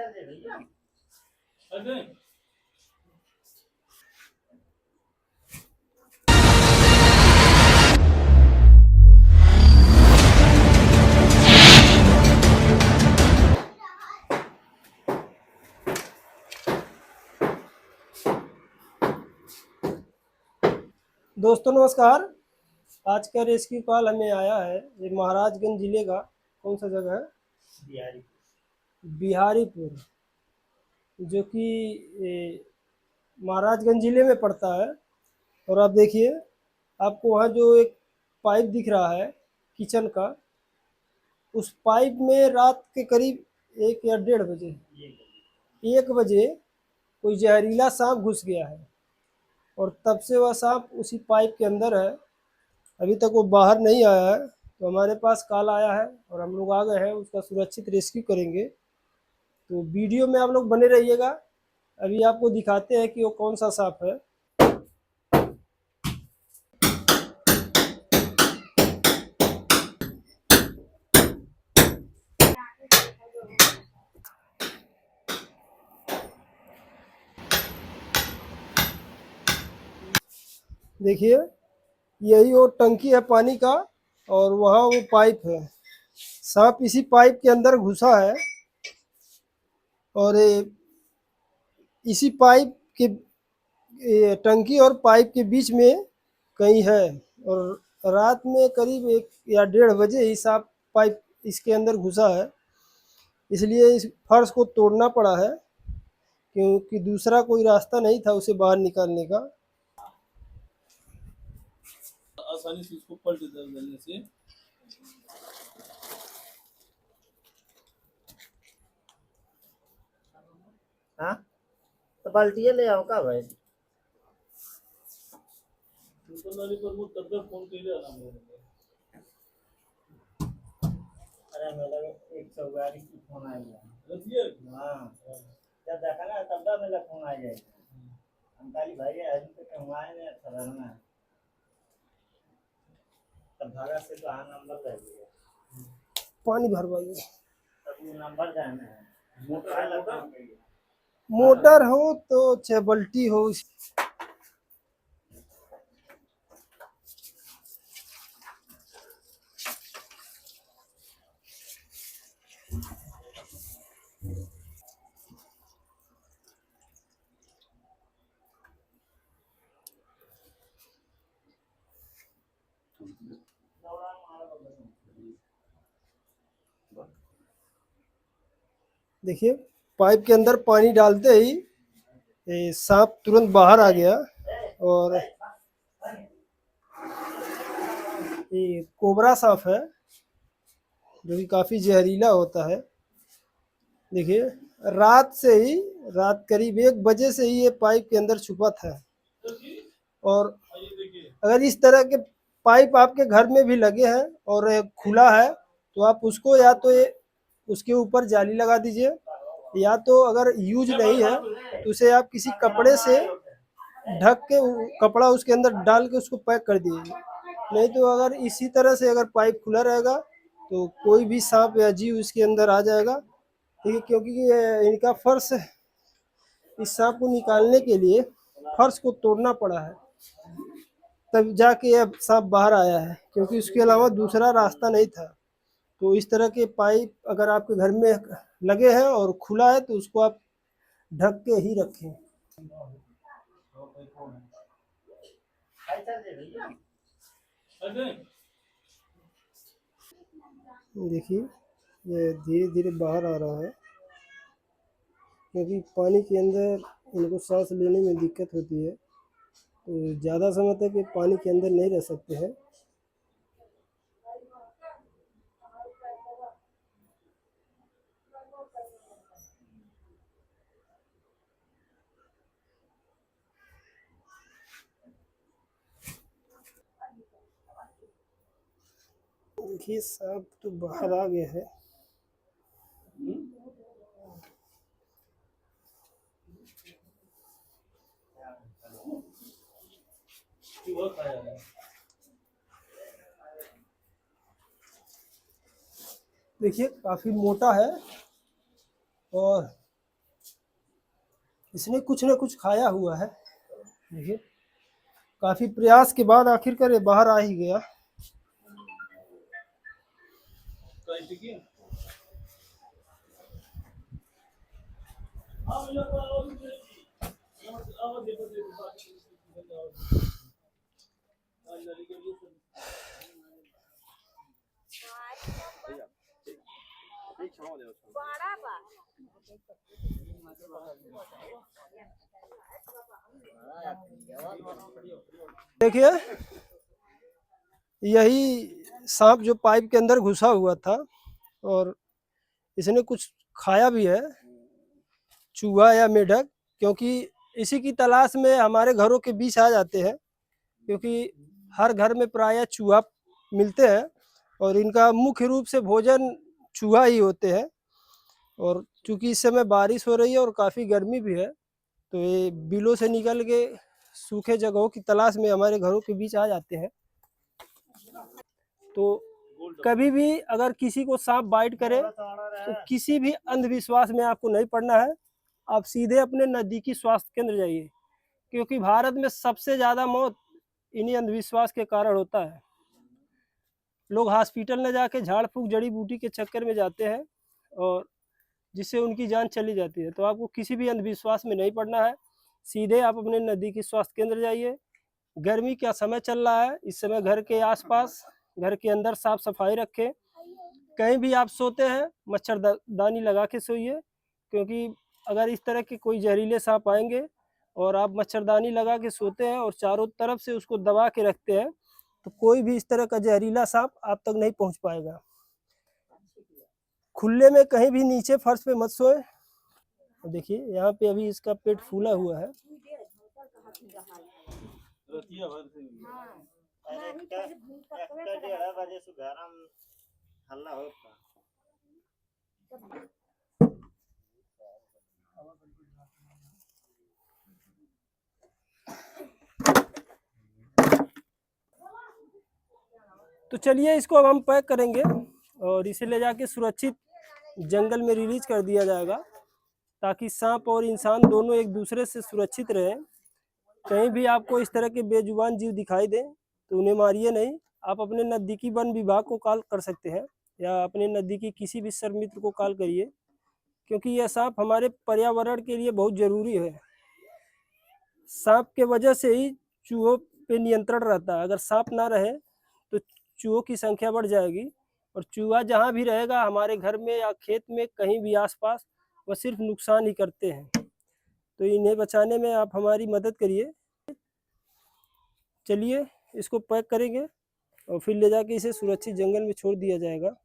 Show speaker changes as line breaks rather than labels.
दोस्तों नमस्कार। आज का रेस्क्यू कॉल हमें आया है। ये महाराजगंज जिले का कौन सा जगह है? बिहारीपुर, जो कि महाराजगंज जिले में पड़ता है। और आप देखिए, आपको वहाँ जो एक पाइप दिख रहा है किचन का, उस पाइप में रात के करीब 1 या 1:30 बजे कोई जहरीला सांप घुस गया है। और तब से वह सांप उसी पाइप के अंदर है। अभी तक वो बाहर नहीं आया है, तो हमारे पास कॉल आया है और हम लोग आ गए हैं, उसका सुरक्षित रेस्क्यू करेंगे। तो वीडियो में आप लोग बने रहिएगा। अभी आपको दिखाते हैं कि वो कौन सा सांप है। देखिए, यही वो टंकी है पानी का, और वहाँ वो पाइप है। सांप इसी पाइप के अंदर घुसा है, और इसी पाइप के टंकी और पाइप के बीच में कहीं है। और रात में करीब 1 या 1:30 बजे ही सांप पाइप इसके अंदर घुसा है। इसलिए इस फर्श को तोड़ना पड़ा है, क्योंकि दूसरा कोई रास्ता नहीं था उसे बाहर निकालने का।
आसानी से इसको पलट देने से
हाँ तो बाल्टिया ले आओ का भाई।
दुकानदारी पर वो तब तक फोन कर रहा है।
अरे मेरा 142 की फोन आ गया।
रजिए
हाँ जब देखा ना तब तक मेरा फोन आ जाएगा। अंकाली भाई आज तक कमाए ने अच्छा लगना है। तब भागा से तो हाँ नंबर ले लिया,
पानी भरवाइए।
तब वो नंबर जाना है। मोटर लगा
मोटर हो तो चाहे बल्टी हो। देखिए, पाइप के अंदर पानी डालते ही ये सांप तुरंत बाहर आ गया। और ये कोबरा सांप है, जो कि काफ़ी जहरीला होता है। देखिए, रात करीब 1 बजे से ही ये पाइप के अंदर छुपा था। और अगर इस तरह के पाइप आपके घर में भी लगे हैं और खुला है, तो आप उसको या तो उसके ऊपर जाली लगा दीजिए, या तो अगर यूज नहीं है तो उसे आप किसी कपड़े से ढक के कपड़ा उसके अंदर डाल के उसको पैक कर दीजिए। नहीं तो अगर इसी तरह से अगर पाइप खुला रहेगा तो कोई भी सांप या जीव इसके अंदर आ जाएगा। ठीक है, क्योंकि इनका फर्श, इस सांप को निकालने के लिए फर्श को तोड़ना पड़ा है, तब जाके अब सांप बाहर आया है, क्योंकि उसके अलावा दूसरा रास्ता नहीं था। तो इस तरह के पाइप अगर आपके घर में लगे हैं और खुला है तो उसको आप ढक के ही रखें। देखिए, ये धीरे धीरे बाहर आ रहा है, क्योंकि पानी के अंदर इनको सांस लेने में दिक्कत होती है, तो ज़्यादा समय तक ये पानी के अंदर नहीं रह सकते हैं। देखिए, सांप तो बाहर आ गया है। देखिए, काफ़ी मोटा है और इसने कुछ न कुछ खाया हुआ है। देखिए काफी प्रयास के बाद आखिरकार ये बाहर आ ही गया।
कहीं ठीक है। हाँ मुझे तो और देखो
देखिए यही सांप जो पाइप के अंदर घुसा हुआ था और इसने कुछ खाया भी है, चूहा या मेढक, क्योंकि इसी की तलाश में हमारे घरों के बीच आ जाते हैं, क्योंकि हर घर में प्रायः चूहा मिलते हैं और इनका मुख्य रूप से भोजन चूहा ही होते हैं। और चूंकि इस समय बारिश हो रही है और काफ़ी गर्मी भी है, तो ये बिलों से निकल के सूखे जगहों की तलाश में हमारे घरों के बीच आ जाते हैं। तो कभी भी अगर किसी को सांप बाइट करे तो किसी भी अंधविश्वास में आपको नहीं पड़ना है, आप सीधे अपने नज़दीकी स्वास्थ्य केंद्र जाइए, क्योंकि भारत में सबसे ज़्यादा मौत इन्हीं अंधविश्वास के कारण होता है। लोग हॉस्पिटल में जाके झाड़ फूक जड़ी बूटी के चक्कर में जाते हैं और जिससे उनकी जान चली जाती है। तो आपको किसी भी अंधविश्वास में नहीं पड़ना है, सीधे आप अपने नज़दीकी स्वास्थ्य केंद्र जाइए। गर्मी का समय चल रहा है, इस समय घर के आसपास, घर के अंदर साफ सफाई रखें। कहीं भी आप सोते हैं मच्छरदानी लगा के सोइए, क्योंकि अगर इस तरह के कोई जहरीले सांप आएंगे और आप मच्छरदानी लगा के सोते हैं और चारों तरफ से उसको दबा के रखते हैं, तो कोई भी इस तरह का जहरीला सांप आप तक नहीं पहुंच पाएगा। खुले में कहीं भी नीचे फर्श पे मत सोए। देखिए यहाँ पे अभी इसका पेट फूला हुआ है।
रतिया भर से
একটা 1:30 बजे से गरम हल्ला होता।
तो चलिए इसको अब हम पैक करेंगे और इसे ले जाके सुरक्षित जंगल में रिलीज कर दिया जाएगा, ताकि सांप और इंसान दोनों एक दूसरे से सुरक्षित रहें। कहीं भी आपको इस तरह के बेजुबान जीव दिखाई दें तो उन्हें मारिए नहीं। आप अपने नज़दीकी वन विभाग को कॉल कर सकते हैं या अपने नज़दीकी किसी भी सर्वमित्र को कॉल करिए, क्योंकि यह सांप हमारे पर्यावरण के लिए बहुत ज़रूरी है। सांप के वजह से ही चूहों पे नियंत्रण रहता है। अगर सांप ना रहे तो चूहों की संख्या बढ़ जाएगी और चूहा जहाँ भी रहेगा, हमारे घर में या खेत में कहीं भी आसपास, वह सिर्फ नुकसान ही करते हैं। तो इन्हें बचाने में आप हमारी मदद करिए। चलिए इसको पैक करेंगे और फिर ले जाके इसे सुरक्षित जंगल में छोड़ दिया जाएगा।